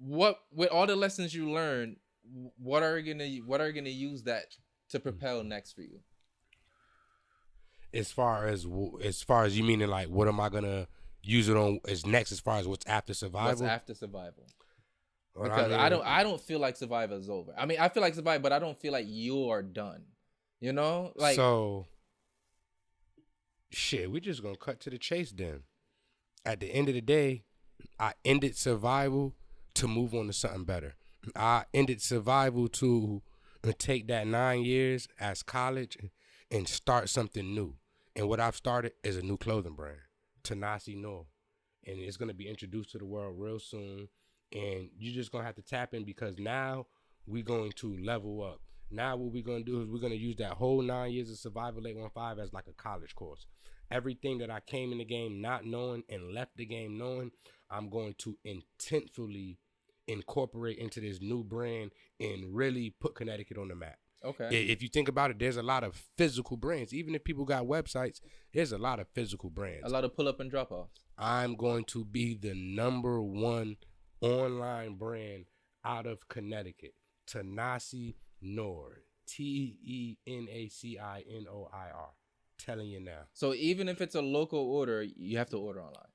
what with all the lessons you learned, what are you gonna use that to propel next for you? As far as you meaning like what am I gonna use it on as next as far as what's after survival? What's after survival? Well, Because I don't feel like survival is over. I mean, I feel like survival, but I don't feel like you are done. You know, like so. Shit, we just gonna cut to the chase then. At the end of the day, I ended survival to move on to something better. I ended survival to take that 9 years as college and start something new. And what I've started is a new clothing brand, Tenaci Noir. And it's going to be introduced to the world real soon. And you're just going to have to tap in because now we're going to level up. Now what we're going to do is we're going to use that whole 9 years of Survival 815 as like a college course. Everything that I came in the game not knowing and left the game knowing, I'm going to intentfully incorporate into this new brand and really put Connecticut on the map. Okay. If you think about it, there's a lot of physical brands. Even if people got websites, there's a lot of physical brands. A lot of pull up and drop offs. I'm going to be the #1 online brand out of Connecticut. Tenaci Noir. TENACINOIR. Telling you now. So even if it's a local order, you have to order online.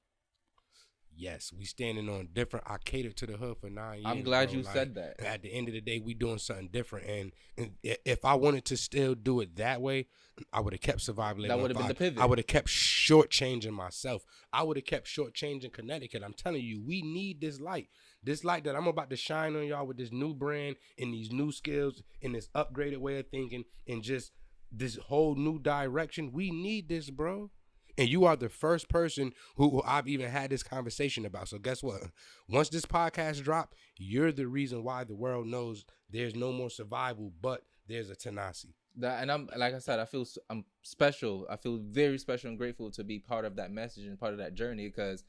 Yes, we standing on different. I catered to the hood for 9 years. I'm glad you said that. At the end of the day, we doing something different. And if I wanted to still do it that way, I would have kept surviving. That would have been the pivot. I would have kept shortchanging myself. I would have kept shortchanging Connecticut. I'm telling you, we need this light. This light that I'm about to shine on y'all with this new brand and these new skills and this upgraded way of thinking and just this whole new direction. We need this, bro. And you are the first person who I've even had this conversation about. So guess what? Once this podcast drop, you're the reason why the world knows there's no more survival, but there's a Tenaci. And I'm like I said, I'm special. I feel very special and grateful to be part of that message and part of that journey because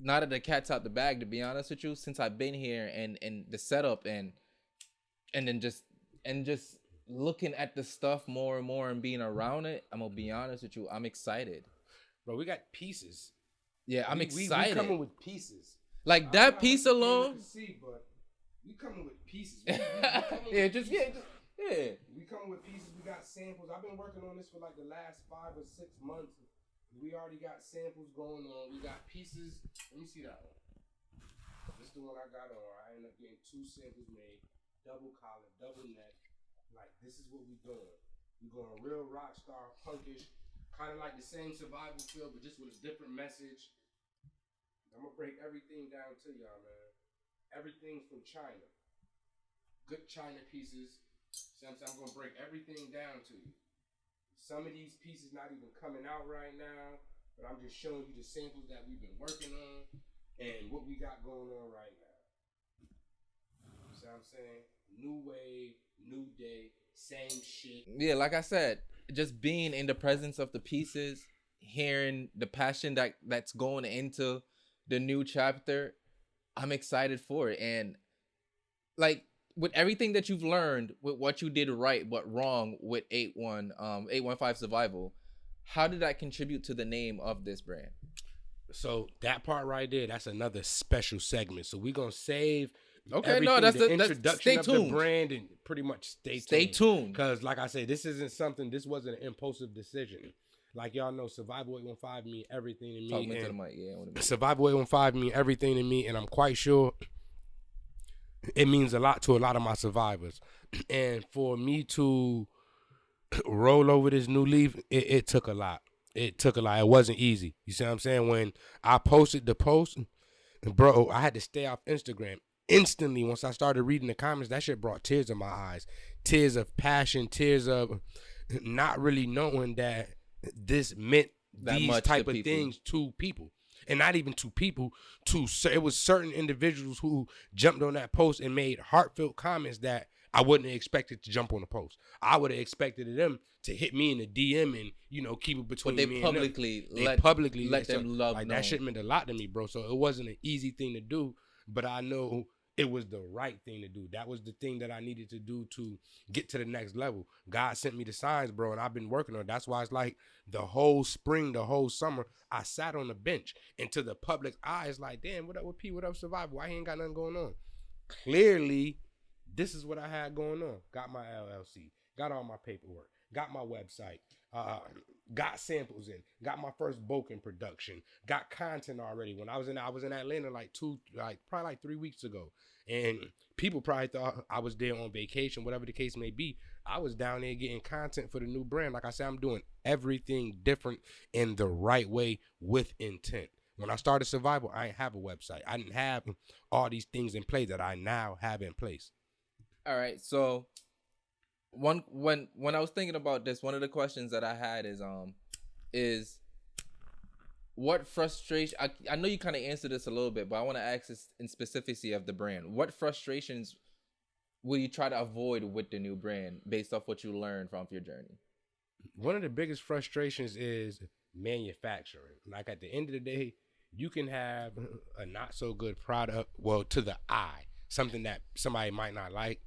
now that the cat's out the bag, to be honest with you, since I've been here and the setup and then just looking at the stuff more and more and being around it, I'm gonna be honest with you, I'm excited. Bro, we got pieces. Yeah, I'm excited. We coming with pieces. Like that piece alone. But we coming with pieces. Yeah. We coming with pieces. We got samples. I've been working on this for like the last 5 or 6 months. We already got samples going on. We got pieces. Let me see that one. This is the one I got on. I ended up getting 2 samples made. Double collar, double neck. Like, this is what we doing. We going real rock star, punkish, kind of like the same survival feel, but just with a different message. I'm going to break everything down to y'all, man. Everything's from China. Good China pieces. So I'm going to break everything down to you. Some of these pieces not even coming out right now, but I'm just showing you the samples that we've been working on and what we got going on right now. You see what I'm saying? New wave. New day, same shit. Yeah, like I said, just being in the presence of the pieces, hearing the passion that's going into the new chapter, I'm excited for it. And like with everything that you've learned, with what you did right but wrong with 815 Survival, how did that contribute to the name of this brand? So that part right there, that's another special segment. So we're gonna save. Okay, no, that's the introduction of the brand and pretty much stay tuned. Because like I said, this wasn't an impulsive decision. Like y'all know, Survival 815 mean everything to me. Talk into the mic, yeah. Survival 815 mean everything to me, and I'm quite sure it means a lot to a lot of my survivors. And for me to roll over this new leaf, it took a lot. It took a lot. It wasn't easy. You see what I'm saying? When I posted the post, bro, I had to stay off Instagram. Instantly, once I started reading the comments, that shit brought tears in my eyes. Tears of passion, tears of not really knowing that this meant these type of things to people. And not even to people, it was certain individuals who jumped on that post and made heartfelt comments that I wouldn't have expected to jump on the post. I would have expected them to hit me in the DM and, keep it between me and them. They publicly let them love. Like, that shit meant a lot to me, bro. So it wasn't an easy thing to do, but I know It was the right thing to do. That was the thing that I needed to do to get to the next level. God sent me the signs, bro, and I've been working on it. That's why it's like the whole spring, the whole summer, I sat on the bench. And to the public eye, it's like, damn, what up with P? What up, Survival? Why he ain't got nothing going on? Clearly, this is what I had going on. Got my LLC, got all my paperwork, got my website, got samples in, got my first book in production, got content already. When I was in Atlanta probably 3 weeks ago, and people probably thought I was there on vacation, whatever the case may be. I was down there getting content for the new brand. Like I said, I'm doing everything different in the right way with intent. When I started Survival, I didn't have a website. I didn't have all these things in place that I now have in place. All right, so when I was thinking about this, one of the questions that I had is what frustration, I know you kind of answered this a little bit, but I want to ask this in specificity of the brand. What frustrations will you try to avoid with the new brand based off what you learned from your journey? One of the biggest frustrations is manufacturing. Like at the end of the day, you can have a not so good product, well, to the eye, something that somebody might not like.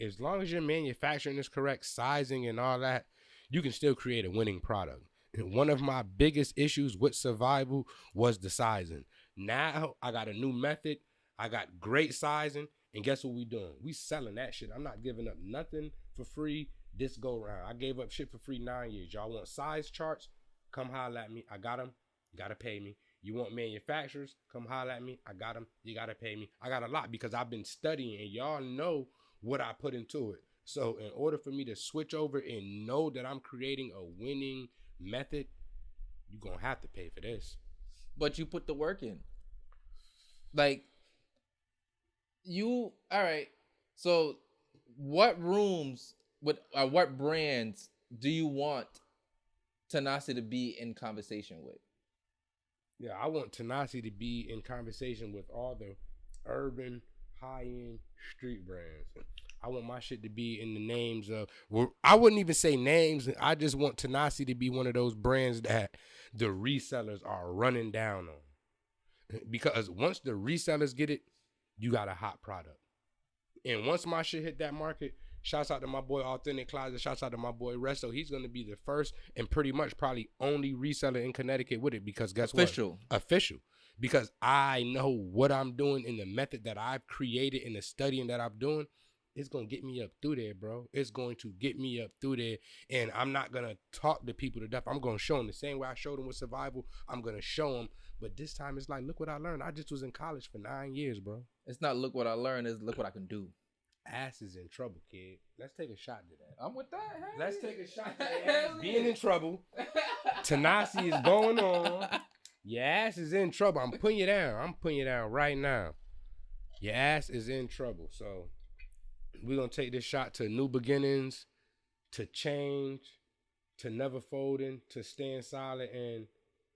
As long as your manufacturing is correct, sizing and all that, you can still create a winning product. One of my biggest issues with Survival was the sizing. Now I got a new method. I got great sizing. And guess what we doing? We selling that shit. I'm not giving up nothing for free this go round. I gave up shit for free 9 years. Y'all want size charts? Come holler at me. I got them. You got to pay me. You want manufacturers? Come holler at me. I got them. You got to pay me. I got a lot because I've been studying and y'all know what I put into it. So in order for me to switch over and know that I'm creating a winning method, you're going to have to pay for this. But you put the work in. Like, all right. So what rooms what brands do you want Tenaci to be in conversation with? Yeah, I want Tenaci to be in conversation with all the urban, high-end street brands. I want my shit to be in the names of, well, I wouldn't even say names. I just want Tenaci to be one of those brands that the resellers are running down on. Because once the resellers get it, you got a hot product. And once my shit hit that market, shouts out to my boy Authentic Closet, shouts out to my boy Resto. He's going to be the first and pretty much probably only reseller in Connecticut with it because guess what? Official. Because I know what I'm doing in the method that I've created in the studying that I'm doing. It's going to get me up through there, bro. It's going to get me up through there. And I'm not going to talk to people to death. I'm going to show them the same way I showed them with Survival. I'm going to show them. But this time it's like, look what I learned. I just was in college for 9 years, bro. It's not look what I learned. It's look what I can do. Ass is in trouble, kid. Let's take a shot to that. I'm with that. Hey. Let's take a shot to ass being in trouble. Tenaci is going on. Your ass is in trouble. I'm putting you down. I'm putting you down right now. Your ass is in trouble. So we're going to take this shot to new beginnings, to change, to never folding, to staying solid, and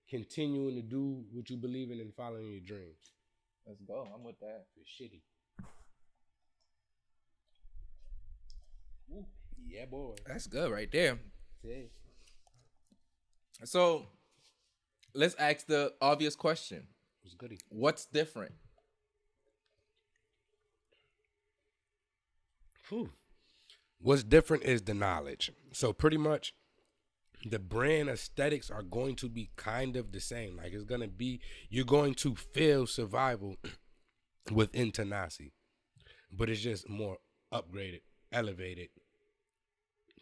continuing to do what you believe in and following your dreams. Let's go. I'm with that. It's shitty. Ooh, yeah, boy. That's good right there. Yeah. So let's ask the obvious question. What's goody? What's different? What's different is the knowledge. So pretty much the brand aesthetics are going to be kind of the same. Like it's going to be, you're going to feel Survival within Tenaci, but it's just more upgraded, elevated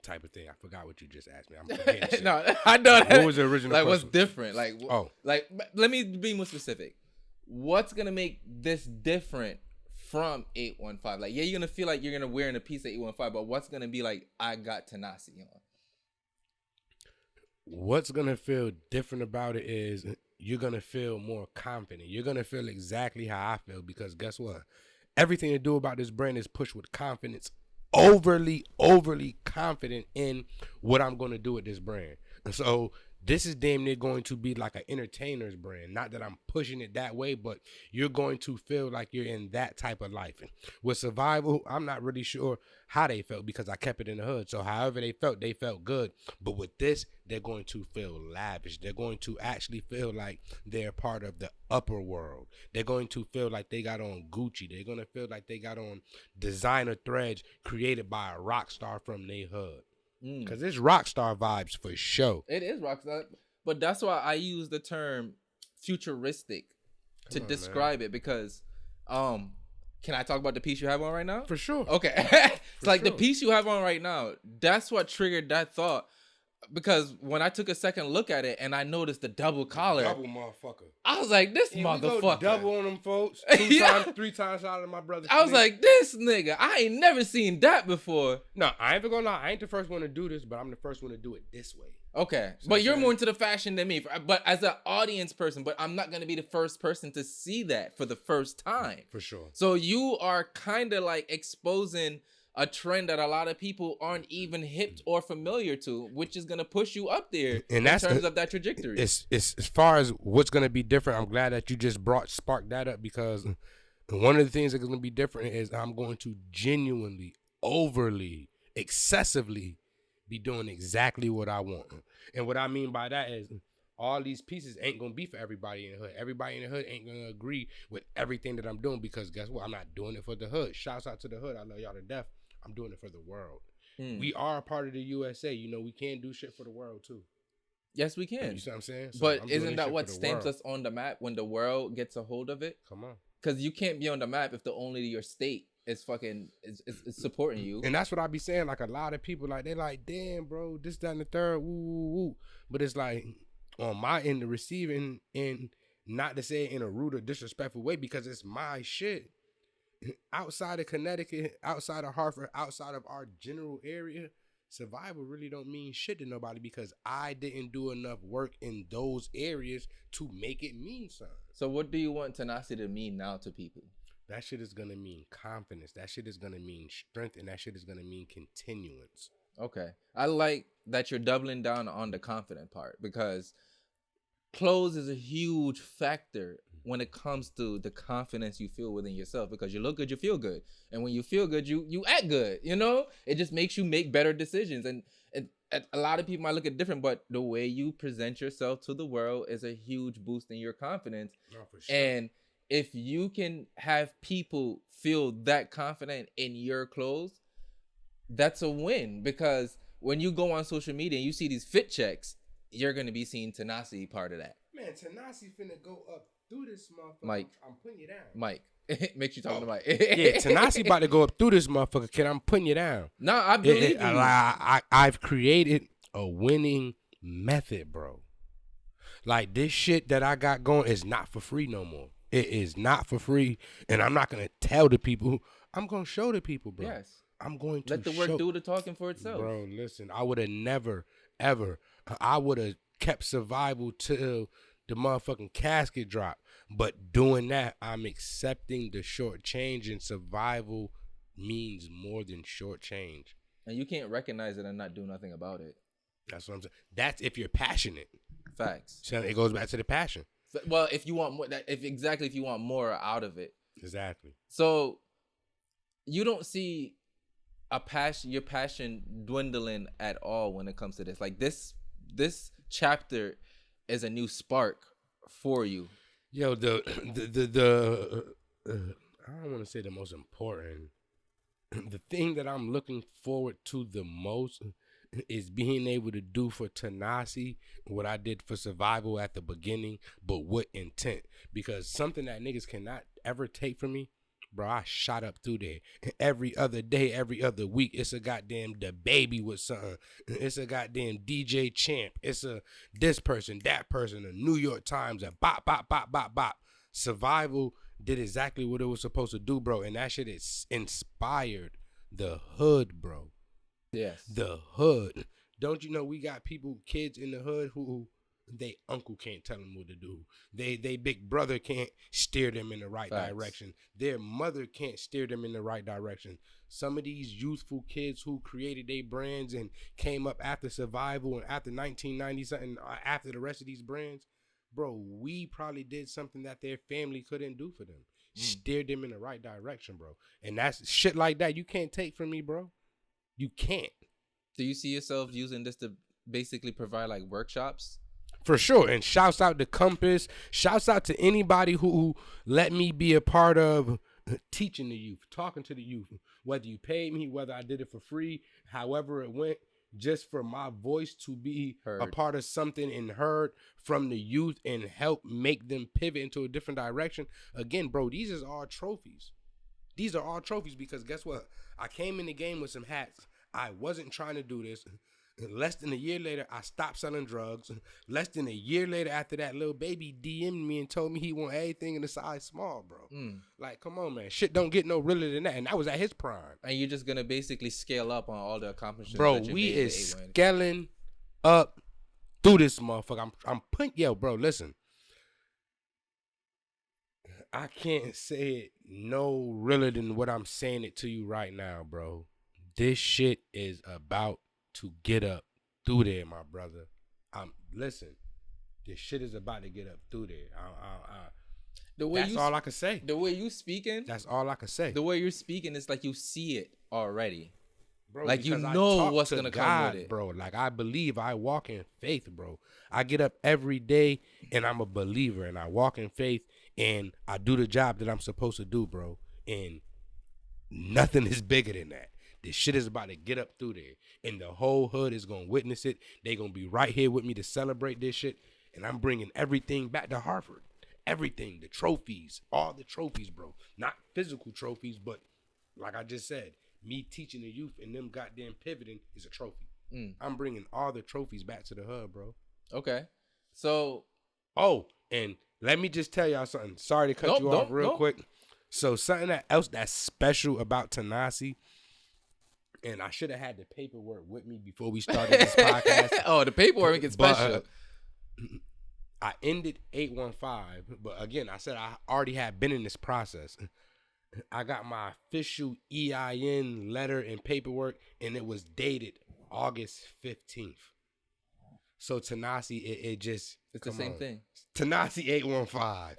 type of thing. I forgot what you just asked me. I'm forgetting shit. No, I know that. What was the original like question? What's different? Like let me be more specific. What's going to make this different from 815? Like, yeah, you're going to feel like you're going to wear in a piece of 815, but what's going to be like, I got Tenaci on? What's going to feel different about it is you're going to feel more confident. You're going to feel exactly how I feel because guess what? Everything to do about this brand is pushed with confidence. Overly confident in what I'm going to do with this brand. And so this is damn near going to be like an entertainer's brand. Not that I'm pushing it that way, but you're going to feel like you're in that type of life. And with Survival, I'm not really sure how they felt because I kept it in the hood. So however they felt good. But with this, they're going to feel lavish. They're going to actually feel like they're part of the upper world. They're going to feel like they got on Gucci. They're going to feel like they got on designer threads created by a rock star from their hood. Because it's rock star vibes for sure. It is rock star. But that's why I use the term futuristic to describe it because can I talk about the piece you have on right now? For sure. Okay. It's like the piece you have on right now, that's what triggered that thought. Because when I took a second look at it and I noticed the double collar. Double motherfucker. I was like, this motherfucker. Double on them folks. 2 times, 3 times out of my brother's. I was like, this nigga. I ain't never seen that before. No, I ain't gonna lie. I ain't the first one to do this, but I'm the first one to do it this way. Okay. So but you're more into the fashion than me. But as an audience person, but I'm not going to be the first person to see that for the first time. For sure. So you are kind of like exposing a trend that a lot of people aren't even hip or familiar to, which is going to push you up there in terms of that trajectory. It's as far as what's going to be different, I'm glad that you just sparked that up because one of the things that's going to be different is I'm going to genuinely, overly, excessively be doing exactly what I want. And what I mean by that is all these pieces ain't going to be for everybody in the hood. Everybody in the hood ain't going to agree with everything that I'm doing because guess what? I'm not doing it for the hood. Shouts out to the hood. I love y'all to death. I'm doing it for the world. We are a part of the USA. You know, we can do shit for the world too. Yes, we can. You see what I'm saying? So but isn't that what stamps us on the map when the world gets a hold of it? Come on. Because you can't be on the map if the only your state is fucking is supporting you. And that's what I be saying. Like a lot of people, like they're like, damn, bro, this, that, and the third, woo, woo, woo. But it's like on my end, the receiving end, not to say it in a rude or disrespectful way because it's my shit. Outside of Connecticut, outside of Hartford, outside of our general area, survival really don't mean shit to nobody because I didn't do enough work in those areas to make it mean something. So what do you want Tenaci to mean now to people? That shit is going to mean confidence. That shit is going to mean strength. And that shit is going to mean continuance. Okay. I like that you're doubling down on the confident part because clothes is a huge factor when it comes to the confidence you feel within yourself because you look good, you feel good. And when you feel good, you act good, you know? It just makes you make better decisions. And a lot of people might look at it different, but the way you present yourself to the world is a huge boost in your confidence. Oh, for sure. And if you can have people feel that confident in your clothes, that's a win because when you go on social media and you see these fit checks, you're going to be seeing Tenaci part of that. Man, Tenaci finna go up through this motherfucker. Mike. I'm putting you down. Mike. Make you talking to Mike. Yeah, Tenaci about to go up through this motherfucker, kid. I'm putting you down. No, I believe you. I've created a winning method, bro. Like this shit that I got going is not for free no more. It is not for free. And I'm not going to tell the people. I'm going to show the people, bro. Yes. I'm going to let the work do the talking for itself. Bro, listen, I would have never, ever, I would have kept survival till the motherfucking casket drop. But doing that, I'm accepting the short change, and survival means more than short change. And you can't recognize it and not do nothing about it. That's what I'm saying. That's if you're passionate. Facts. So it goes back to the passion. Well, if you want more, if you want more out of it. Exactly. So you don't see your passion dwindling at all when it comes to this. Like this chapter is a new spark for you. Yo, the I don't want to say the most important. The thing that I'm looking forward to the most is being able to do for Tenaci what I did for survival at the beginning, but with intent. Because something that niggas cannot ever take from me, bro, I shot up through there. Every other day, every other week, it's a goddamn the baby with something. It's a goddamn DJ Champ. It's a this person, that person, a New York Times, a bop, bop, bop, bop, bop. Survival did exactly what it was supposed to do, bro. And that shit is inspired the hood, bro. Yes. The hood. Don't you know we got kids in the hood who they uncle can't tell them what to do. They big brother can't steer them in the right Facts. direction. Their mother can't steer them in the right direction. Some of these youthful kids who created their brands and came up after Survival and after 1990 something, after the rest of these brands, bro, we probably did something that their family couldn't do for them. Steered them in the right direction, bro. And that's shit like that you can't take from me, bro. You can't. Do you see yourself using this to basically provide like workshops? For sure. And shouts out to Compass. Shouts out to anybody who let me be a part of teaching the youth, talking to the youth. Whether you paid me, whether I did it for free, however it went, just for my voice to be Heard. a part of something and heard from the youth and help make them pivot into a different direction. Again, bro, these are all trophies. These are all trophies because guess what? I came in the game with some hats. I wasn't trying to do this. Less than a year later, I stopped selling drugs. Less than a year later after that, little baby DM'd me and told me he want everything in the size small, bro. Like, come on, man. Shit don't get no realer than that. And that was at his prime. And you're just going to basically scale up on all the accomplishments. Bro, that you we made is scaling up through this motherfucker. I'm putting, yo, bro, listen. I can't say it no realer than what I'm saying it to you right now, bro. This shit is about to get up through there, my brother. Listen, this shit is about to get up through there. That's all I can say. The way you speaking, that's all I can say. The way you're speaking is like you see it already, bro. Like you know what's gonna come with it, bro. Like I believe, I walk in faith, bro. I get up every day and I'm a believer, and I walk in faith and I do the job that I'm supposed to do, bro. And nothing is bigger than that. This shit is about to get up through there. And the whole hood is going to witness it. They going to be right here with me to celebrate this shit. And I'm bringing everything back to Harvard. Everything. The trophies. All the trophies, bro. Not physical trophies, but like I just said, me teaching the youth and them goddamn pivoting is a trophy. I'm bringing all the trophies back to the hood, bro. Okay. So. Oh, and let me just tell y'all something. Sorry to cut you off real quick. So something else that's special about Tenaci. And I should have had the paperwork with me before we started this podcast. Oh, the paperwork is special. I ended 815, but again, I said I already had been in this process. I got my official EIN letter and paperwork, and it was dated August 15th. So Tenaci, it's the same thing. Tenaci 815.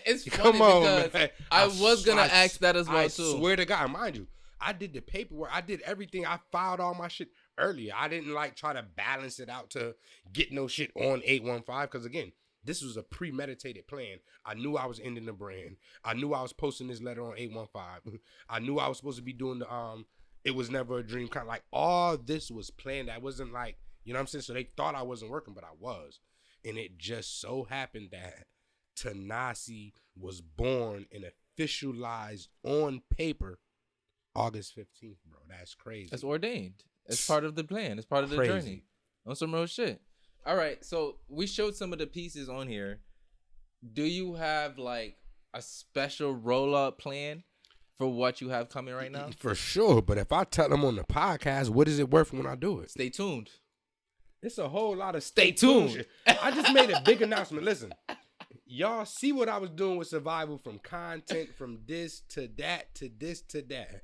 It's funny because man. I was gonna ask that as well too. I swear to God, mind you. I did the paperwork. I did everything. I filed all my shit earlier. I didn't like try to balance it out to get no shit on 815 because again, this was a premeditated plan. I knew I was ending the brand. I knew I was posting this letter on 815. I knew I was supposed to be doing the It Was Never a Dream kind of like all this was planned. I wasn't like, you know what I'm saying? So they thought I wasn't working, but I was. And it just so happened that Tenaci was born and officialized on paper August 15th, bro. That's crazy. It's ordained. It's part of the plan. It's part of the journey. On some real shit. All right. So we showed some of the pieces on here. Do you have like a special roll-up plan for what you have coming right now? For sure. But if I tell them on the podcast, what is it worth when I do it? Stay tuned. It's a whole lot of stay tuned shit. I just made a big announcement. Listen. Y'all see what I was doing with Survival, from content, from this to that to this to that.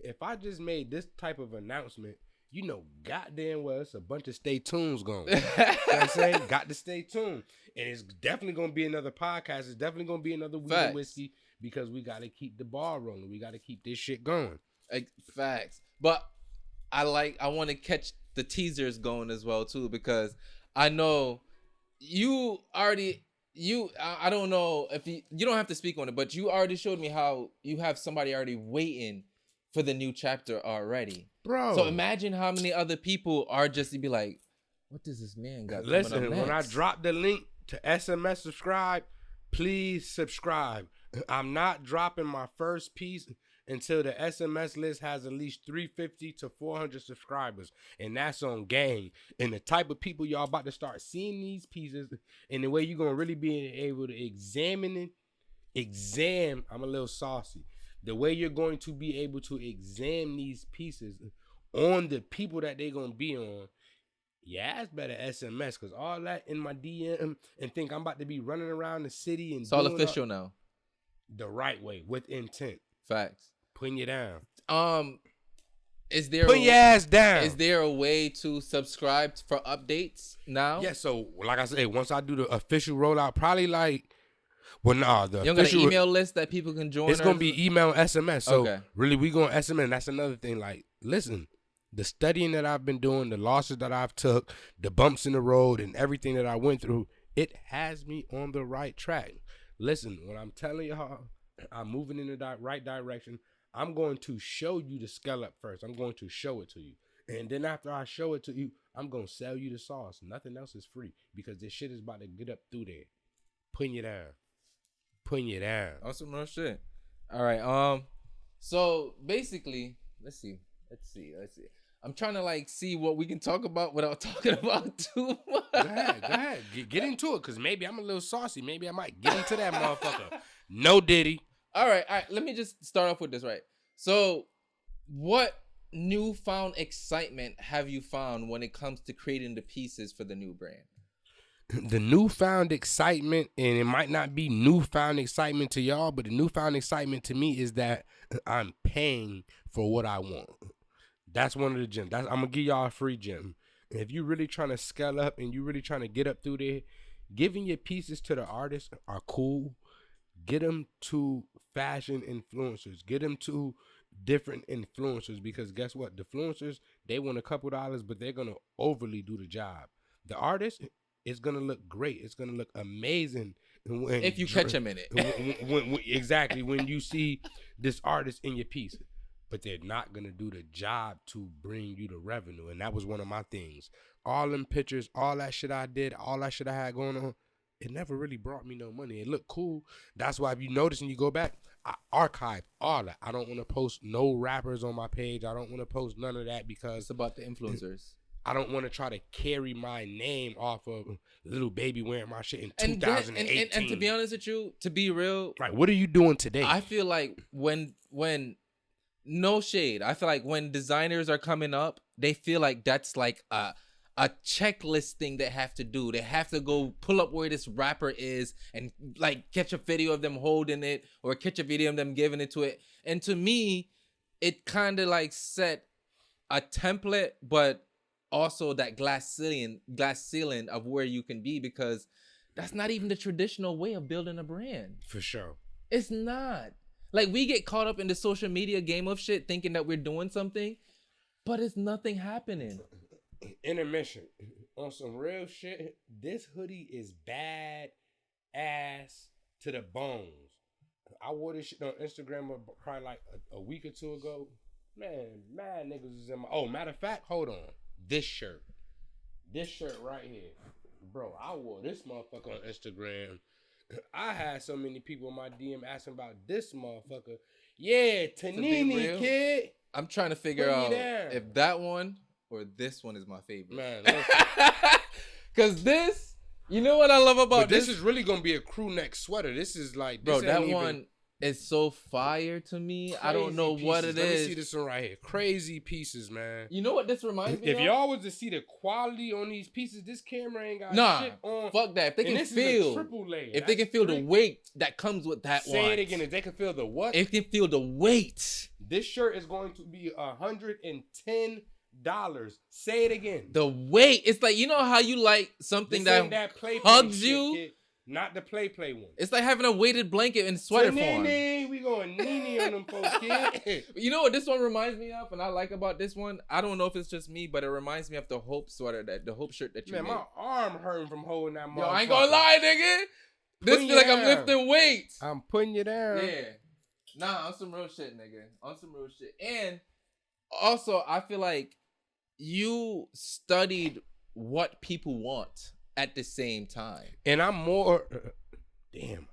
If I just made this type of announcement, you know goddamn well it's a bunch of stay tunes going. You know what I'm saying? Got to stay tuned. And it's definitely going to be another podcast. It's definitely going to be another Weed and Whiskey because we got to keep the ball rolling. We got to keep this shit going. Facts. But I want to catch the teasers going as well too because I know you already... I don't know if you don't have to speak on it, but you already showed me how you have somebody already waiting for the new chapter already, bro. So imagine how many other people are just to be like, what does this man got? Listen, when I drop the link to SMS subscribe, please subscribe. I'm not dropping my first piece until the SMS list has at least 350 to 400 subscribers, and that's on gang. And the type of people y'all about to start seeing these pieces, and the way you're gonna really be able to examine. I'm a little saucy. The way you're going to be able to examine these pieces on the people that they're going to be on Yeah, it's better SMS because all that in my DM and think I'm about to be running around the city and It's all doing official now. the right way with intent. Facts. Putting you down. Is there Put your ass down. Is there a way to subscribe for updates now? Yeah, so like I said, once I do the official rollout, probably like, well, nah, the You don't got an official email list that people can join? It's gonna be email and SMS. So Okay. really, we going SMS. And that's another thing. Like, listen, the studying that I've been doing, the losses that I've took, the bumps in the road, and everything that I went through, it has me on the right track. Listen, when I'm telling y'all, I'm moving in the right direction. I'm going to show you the scallop first. I'm going to show it to you. And then after I show it to you, I'm going to sell you the sauce. Nothing else is free because this shit is about to get up through there. Putting you down. Putting you down. Awesome, no shit. All right. So basically, let's see. I'm trying to like see what we can talk about without talking about too much. Go ahead. Get into it because maybe I'm a little saucy. Maybe I might get into that motherfucker. No Diddy. All right. Let me just start off with this, right? So, what newfound excitement have you found when it comes to creating the pieces for the new brand? The newfound excitement, and it might not be newfound excitement to y'all, but the newfound excitement to me is that I'm paying for what I want. That's one of the gems. I'm going to give y'all a free gem. If you're really trying to scale up and you're really trying to get up through there, giving your pieces to the artists are cool. Get them to fashion influencers. Get them to different influencers because guess what? The influencers, they want a couple dollars, but they're going to overly do the job. The artist, it's going to look great. It's going to look amazing. If you catch them in it. when, exactly. When you see this artist in your piece. But they're not going to do the job to bring you the revenue. And that was one of my things. All them pictures, all that shit I did, all that shit I had going on, it never really brought me no money. It looked cool. That's why if you notice and you go back, I archive all that. I don't want to post no rappers on my page. I don't want to post none of that because it's about the influencers. I don't want to try to carry my name off of Lil Baby wearing my shit in 2018. And to be honest with you, to be real. Right, what are you doing today? I feel like when no shade, I feel like when designers are coming up, they feel like that's like a checklist thing they have to do. They have to go pull up where this rapper is and like catch a video of them holding it or catch a video of them giving it to it. And to me, it kind of like set a template, but also that glass ceiling of where you can be because that's not even the traditional way of building a brand. For sure. It's not. Like we get caught up in the social media game of shit thinking that we're doing something, but it's nothing happening. Intermission. On some real shit, this hoodie is bad ass to the bones. I wore this shit on Instagram probably like a week or two ago. Man, mad niggas is in my... Oh, matter of fact, hold on. This shirt right here. Bro, I wore this motherfucker on Instagram. I had so many people in my DM asking about this motherfucker. Yeah, Tenaci, kid. I'm trying to figure out if that one or this one is my favorite. Man, because this, you know what I love about this? This is really gonna be a crew neck sweater. This is like, bro, that one is so fire to me. I don't know what it is. Let me see this one right here. Crazy pieces, man. You know what this reminds me of? If y'all was to see the quality on these pieces, this camera ain't got shit on. Fuck that. If they can feel, triple layer. If they can feel the weight that comes with that one. Say it again. If they can feel the what? If they can feel the weight. This shirt is going to be $110. Say it again. The weight. It's like, you know how you like something that hugs you? Kid. Not the play one. It's like having a weighted blanket in sweater form. We going Nene on them folks, kid. You know what this one reminds me of, and I like about this one? I don't know if it's just me, but it reminds me of the Hope sweater, the Hope shirt that you made. Man, my arm hurting from holding that motherfucker. Yo, I ain't gonna lie, nigga. This feel like I'm lifting weights. I'm putting you down. Yeah. Nah, on some real shit, nigga. On some real shit. And also, I feel like you studied what people want at the same time. And I'm more... damn.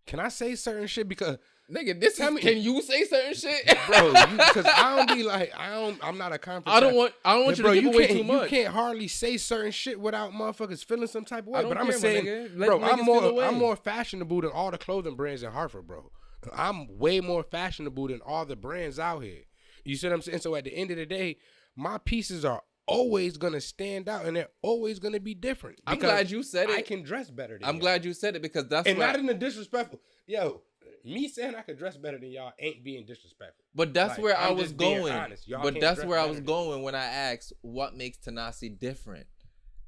Can I say certain shit? Because... Nigga, can you say certain shit? Bro, because I don't be like... I'm not a conference. I don't want you to give away too much. You can't hardly say certain shit without motherfuckers feeling some type of way. But I'm care, saying... Bro, I'm more fashionable than all the clothing brands in Hartford, bro. I'm way more fashionable than all the brands out here. You see what I'm saying? So at the end of the day, my pieces are always gonna stand out and they're always gonna be different. I'm glad you said it. I can dress better than I'm y'all. glad you said it because that's and what not in a disrespectful. Yo, me saying I could dress better than y'all ain't being disrespectful. But that's Like, where I'm I was just being going. honest. Y'all But can't that's dress where I better was than going when I asked what makes Tenaci different.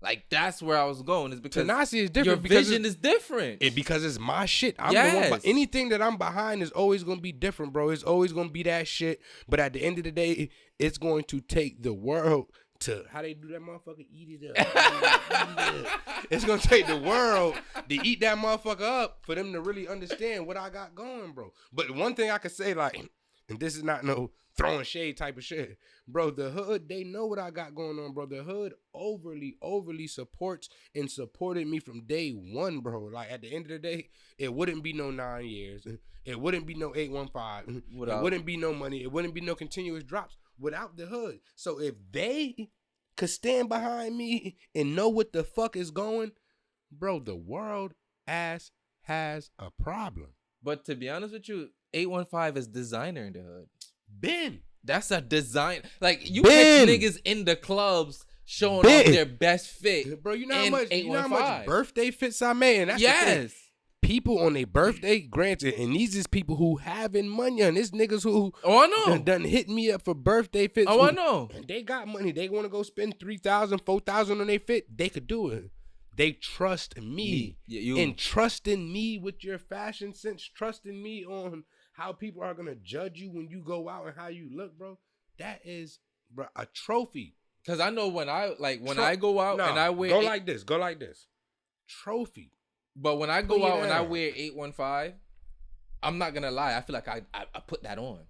Like that's where I was going is because Tenaci is different. Your because vision is different. because it's my shit. I'm the Yes. one. Anything that I'm behind is always gonna be different, bro. It's always gonna be that shit. But at the end of the day, it's going to take the world to how they do that motherfucker. Eat it up. It's gonna take the world to eat that motherfucker up for them to really understand what I got going, bro. But one thing I could say, like, and this is not no throwing shade type of shit, bro. The hood, they know what I got going on, bro. The hood overly supports and supported me from day one, bro. Like at the end of the day, it wouldn't be no 9 years. It wouldn't be no 815. It wouldn't be no money. It wouldn't be no continuous drops without the hood. So if they could stand behind me and know what the fuck is going, bro, the world ass has a problem. But to be honest with you, 815 is designer in the hood. Ben. That's a design. Like you Ben. catch niggas in the clubs showing off their best fit. Bro, you know in how much birthday fits I made? And that's the thing. People on their birthday, granted, and these is people who having money, and this niggas who I know done hit me up for birthday fits. I know. They got money. They want to go spend $3,000, $4,000 on their fit. They could do it. They trust me. And trusting me with your fashion sense, trusting me on how people are gonna judge you when you go out and how you look, bro. That is, bro, a trophy. Cause I know when I go out and I wear go like this. Trophy. But when I go out and I wear 815, I'm not gonna lie. I feel like I put that on.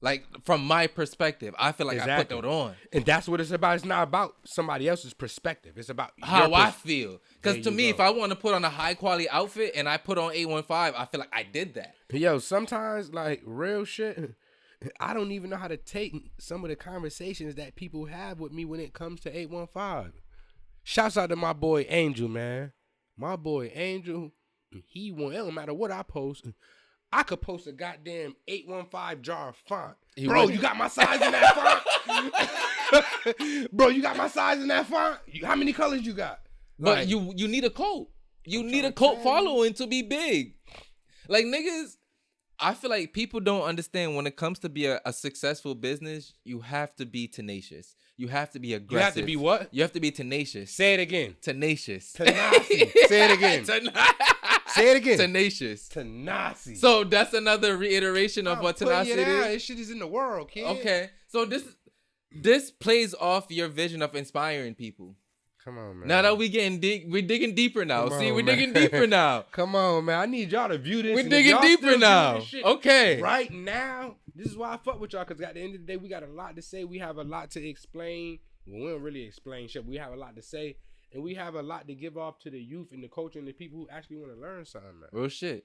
Like from my perspective, I feel like I put that on. And that's what it's about. It's not about somebody else's perspective. It's about how I feel. Because to me, if I want to put on a high quality outfit and I put on 815, I feel like I did that. Yo, sometimes like real shit, I don't even know how to take some of the conversations that people have with me when it comes to 815. Shouts out to my boy Angel, man. My boy Angel, it don't matter what I post. I could post a goddamn 815 jar of font. Bro, you got my size in that font? Bro, you got my size in that font? How many colors you got? But like, you need a cult. You need a cult following to be big. Like niggas, I feel like people don't understand when it comes to be a successful business, you have to be tenacious. You have to be aggressive. You have to be what? You have to be tenacious. Say it again. Tenacious. Tenaci. Say it again. Say it again. Tenacious. Tenaci. So that's another reiteration of what tenacity is. This shit is in the world, kid. Okay. So this plays off your vision of inspiring people. Come on, man. Now that we're digging deeper now. We're digging deeper now. Come on, man. I need y'all to view this. We're digging deeper now. Okay. Right now, this is why I fuck with y'all, because at the end of the day, we got a lot to say. We have a lot to explain. Well, we don't really explain shit. We have a lot to say, and we have a lot to give off to the youth and the culture and the people who actually want to learn something, man. Real shit.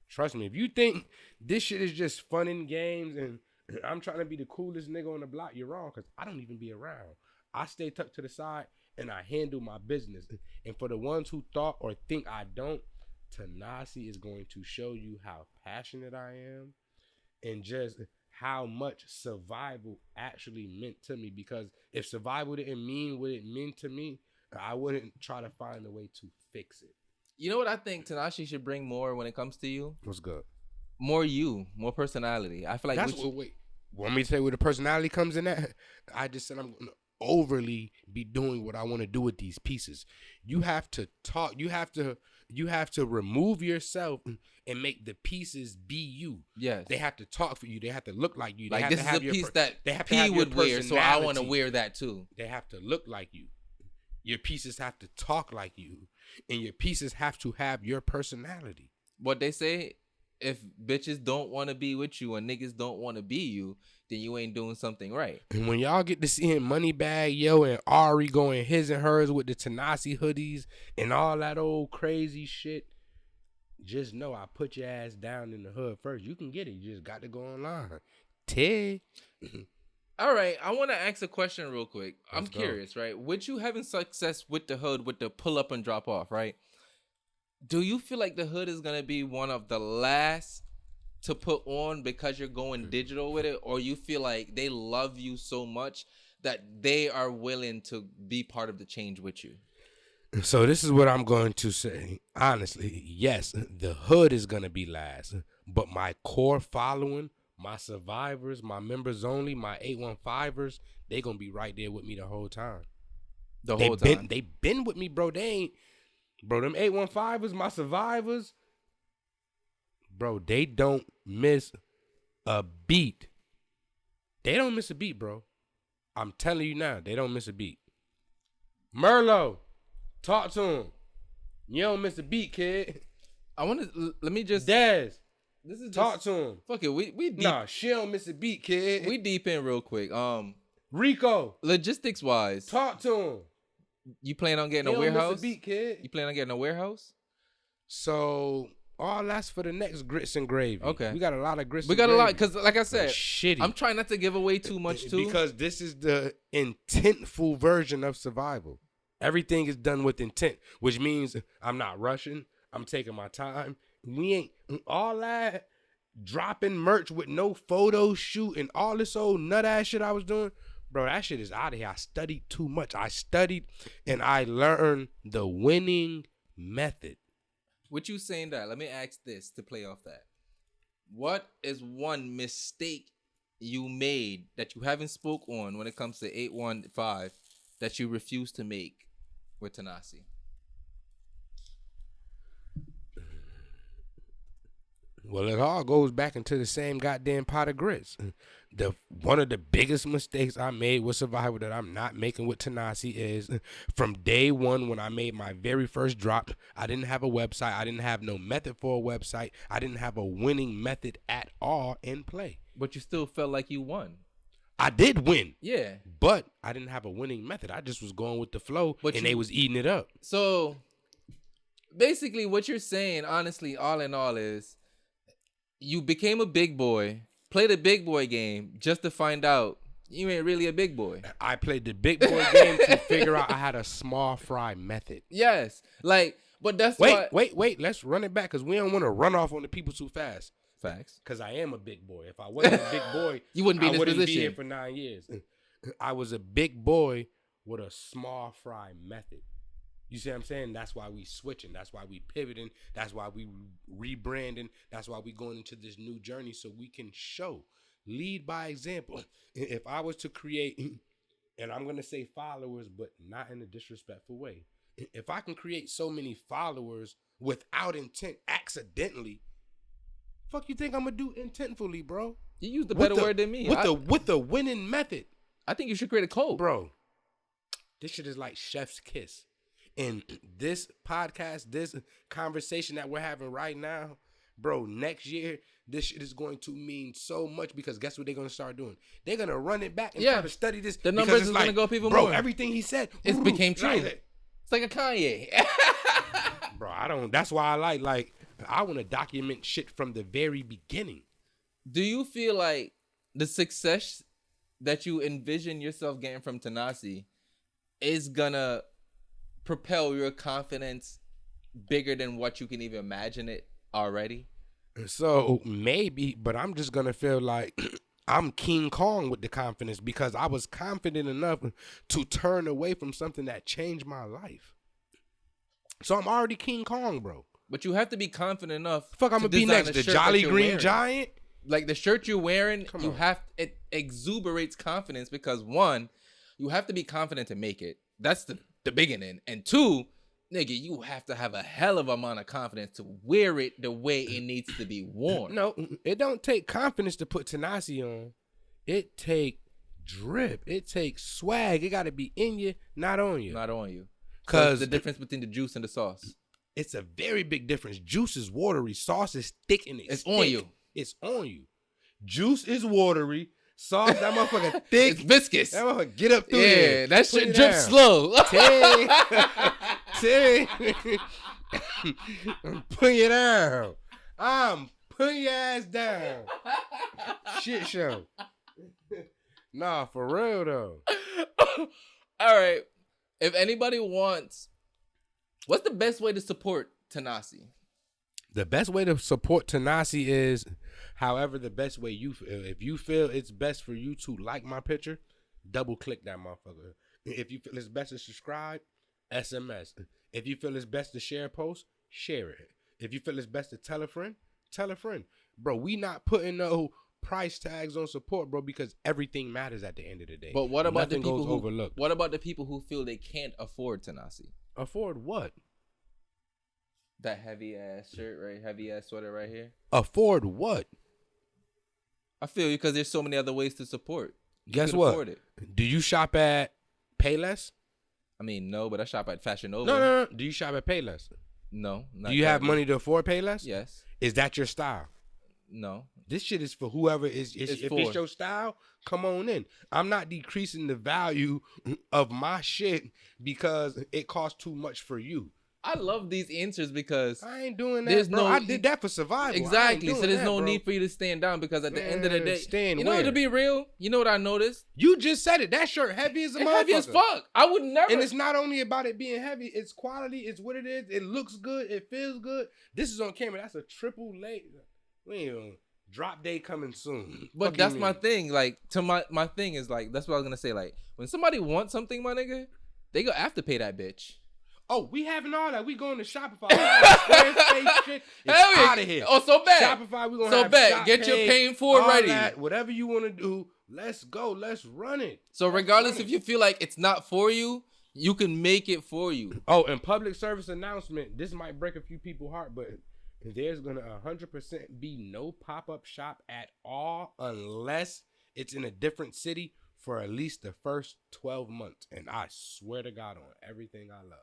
Trust me. If you think this shit is just fun and games and I'm trying to be the coolest nigga on the block, you're wrong, because I don't even be around. I stay tucked to the side and I handle my business. And for the ones who thought or think I don't, Tenaci is going to show you how passionate I am and just how much survival actually meant to me. Because if survival didn't mean what it meant to me, I wouldn't try to find a way to fix it. You know what I think Tenaci should bring more when it comes to you? What's good? More personality. I feel like that's what. Wait, want me to say where the personality comes in at? I just said I'm going to overly be doing what I want to do with these pieces. You have to talk. You have to remove yourself and make the pieces be you. Yes. They have to talk for you. They have to look like you. They like have this to is have a piece that P would wear, so I want to wear that too. They have to look like you. Your pieces have to talk like you, and your pieces have to have your personality. What they say, if bitches don't want to be with you and niggas don't want to be you, then you ain't doing something right. And when y'all get to seeing Moneybag Yo and Ari going his and hers with the Tenaci hoodies and all that old crazy shit, just know I put your ass down in the hood first. You can get it. You just got to go online. Ted. All right, I want to ask a question real quick. I'm curious, right? With you having success with the hood, with the pull up and drop off, right? Do you feel like the hood is going to be one of the last to put on because you're going digital with it? Or you feel like they love you so much that they are willing to be part of the change with you? So this is what I'm going to say. Honestly, yes, the hood is going to be last. But my core following, my survivors, my members only, my 815ers, they going to be right there with me the whole time. They been with me, bro. Bro, them 815ers, my survivors, bro, they don't miss a beat. They don't miss a beat, bro. I'm telling you now, they don't miss a beat. Merlot. Talk to him. You don't miss a beat, kid. Let me just. Dez. This is talk to him. Fuck it. We deep. Nah, she don't miss a beat, kid. We deep in real quick. Rico. Logistics wise. Talk to him. You plan on getting a warehouse? Don't miss a beat, kid. You plan on getting a warehouse? So all that's for the next grits and gravy. Okay. We got a lot of grits. We got a lot because, like I said, shitty. I'm trying not to give away too much too. Because this is the intentful version of survival. Everything is done with intent, which means I'm not rushing. I'm taking my time. We ain't all that dropping merch with no photo shoot and all this old nut ass shit I was doing. Bro, that shit is out of here. I studied too much. I studied and I learned the winning method. What you saying that? Let me ask this to play off that. What is one mistake you made that you haven't spoke on when it comes to 815 that you refuse to make with Tenaci? Well, it all goes back into the same goddamn pot of grits. One of the biggest mistakes I made with Survival that I'm not making with Tenaci is from day one when I made my very first drop, I didn't have a website. I didn't have no method for a website. I didn't have a winning method at all in play. But you still felt like you won. I did win. Yeah. But I didn't have a winning method. I just was going with the flow they was eating it up. So basically what you're saying, honestly, all in all is you became a big boy, played a big boy game just to find out you ain't really a big boy. I played the big boy game to figure out I had a small fry method. Yes. But that's Wait. Let's run it back because we don't want to run off on the people too fast. Facts. Because I am a big boy. If I wasn't a big boy, you wouldn't be in this position. Be here for 9 years. I was a big boy with a small fry method. You see what I'm saying? That's why we switching. That's why we pivoting. That's why we rebranding. That's why we going into this new journey so we can lead by example. If I was to create, and I'm going to say followers, but not in a disrespectful way. If I can create so many followers without intent, accidentally, fuck you think I'm going to do intentfully, bro? You used a better word than me. With the winning method. I think you should create a code. Bro, this shit is like chef's kiss. And this podcast, this conversation that we're having right now, bro, next year, this shit is going to mean so much because guess what they're going to start doing? They're going to run it back and try to study this. The numbers is going to go people more. Bro, everything he said. It became true. It's like a Kanye. Bro, that's why I want to document shit from the very beginning. Do you feel like the success that you envision yourself getting from Tenaci is gonna propel your confidence bigger than what you can even imagine it already? So maybe, but I'm just gonna feel like I'm King Kong with the confidence because I was confident enough to turn away from something that changed my life. So I'm already King Kong, bro. But you have to be confident enough. Fuck, I'm gonna be next. The Jolly Green Giant. Like the shirt you're wearing, it exuberates confidence because one, you have to be confident to make it. That's the beginning. And two, nigga, you have to have a hell of amount of confidence to wear it the way it needs to be worn. No, it don't take confidence to put Tenaci on. It take drip. It takes swag. It gotta be in you, not on you. Not on you. Because the difference between the juice and the sauce. It's a very big difference. Juice is watery. Sauce is thick and it's on you. It's on you. Juice is watery. Sauce, that motherfucker thick. It's viscous. That motherfucker get up through there. Yeah, that shit drips slow. Tay. Put you down. I'm putting your ass down. Shit show. Nah, for real though. All right. If anybody wants, what's the best way to support Tenaci? The best way to support Tenaci is however the best way you feel. If you feel it's best for you to like my picture, double click that motherfucker. If you feel it's best to subscribe, SMS. If you feel it's best to share a post, share it. If you feel it's best to tell a friend, tell a friend. Bro, we not putting no price tags on support, bro, because everything matters at the end of the day. But what about Nothing the people goes who overlooked? What about the people who feel they can't afford Tenaci? Afford what? That heavy ass shirt, right? Heavy ass sweater right here. Afford what? I feel you because there's so many other ways to support. Guess what? Do you shop at Payless? I mean, no, but I shop at Fashion Nova. No. Do you shop at Payless? No. Do you have money to afford Payless? Yes. Is that your style? No. This shit is for whoever is. If it's your style, come on in. I'm not decreasing the value of my shit because it costs too much for you. I love these answers because I ain't doing that, bro. I did that for survival. Exactly. So there's no need for you to stand down because at the end of the day, you know, to be real, you know what I noticed? You just said it. That shirt heavy as a motherfucker. Heavy as fuck. I would never. And it's not only about it being heavy. It's quality. It's what it is. It looks good. It feels good. This is on camera. That's a triple late. We ain't on drop day coming soon. But that's my thing. Like, to my thing is like, that's what I was gonna say. Like, when somebody wants something, my nigga, they go have to pay that bitch. Oh, we having all that. We going to Shopify. Squarespace shit. It's out of here. Oh, so bad. Shopify, we going to have So bad. Shop Get your paying for all ready. That, whatever you want to do, let's go. Let's run it. So regardless if you feel like it's not for you, you can make it for you. Oh, and public service announcement. This might break a few people's heart, but there's going to 100% be no pop-up shop at all unless it's in a different city for at least the first 12 months. And I swear to God on everything I love.